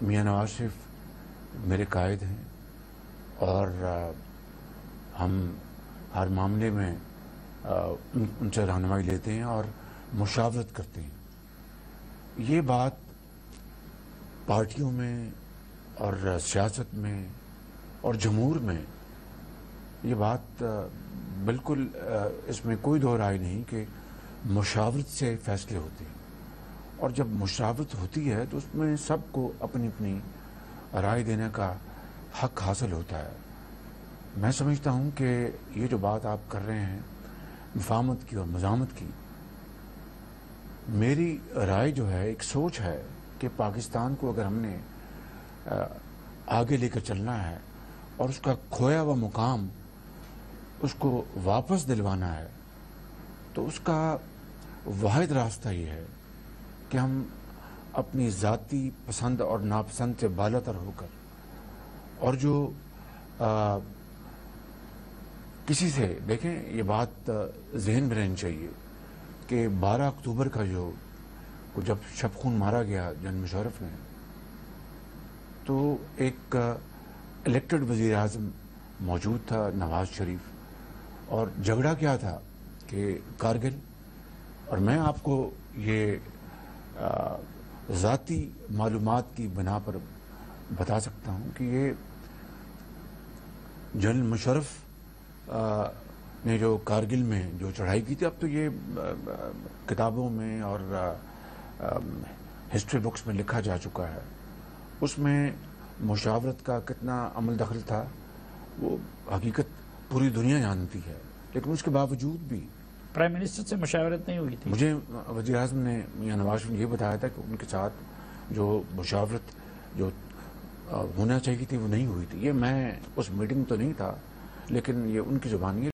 میاں نواز شریف میرے قائد ہیں اور ہم ہر معاملے میں ان سے رہنمائی لیتے ہیں اور مشاورت کرتے ہیں۔ یہ بات پارٹیوں میں اور سیاست میں اور جمہور میں یہ بات بالکل اس میں کوئی دو رائے نہیں کہ مشاورت سے فیصلے ہوتے ہیں، اور جب مشاورت ہوتی ہے تو اس میں سب کو اپنی اپنی رائے دینے کا حق حاصل ہوتا ہے۔ میں سمجھتا ہوں کہ یہ جو بات آپ کر رہے ہیں مفاہمت کی اور مزاحمت کی، میری رائے جو ہے ایک سوچ ہے کہ پاکستان کو اگر ہم نے آگے لے کر چلنا ہے اور اس کا کھویا ہوا مقام اس کو واپس دلوانا ہے تو اس کا واحد راستہ یہ ہے کہ ہم اپنی ذاتی پسند اور ناپسند سے بالاتر ہو کر اور جو کسی سے دیکھیں، یہ بات ذہن میں رہنی چاہیے کہ 12 اکتوبر کا جو جب شب خون مارا گیا جنرل مشرف نے، تو ایک الیکٹڈ وزیر اعظم موجود تھا نواز شریف، اور جھگڑا کیا تھا کہ کارگل، اور میں آپ کو یہ ذاتی معلومات کی بنا پر بتا سکتا ہوں کہ یہ جنرل مشرف نے جو کارگل میں جو چڑھائی کی تھی، اب تو یہ کتابوں میں اور ہسٹری بکس میں لکھا جا چکا ہے، اس میں مشاورت کا کتنا عمل دخل تھا وہ حقیقت پوری دنیا جانتی ہے، لیکن اس کے باوجود بھی پرائم منسٹر سے مشاورت نہیں ہوئی تھی۔ مجھے وزیر اعظم نے میاں نواز شریف نے یہ بتایا تھا کہ ان کے ساتھ جو مشاورت جو ہونا چاہیے تھی وہ نہیں ہوئی تھی۔ یہ میں اس میٹنگ تو نہیں تھا، لیکن یہ ان کی زبانی ہے۔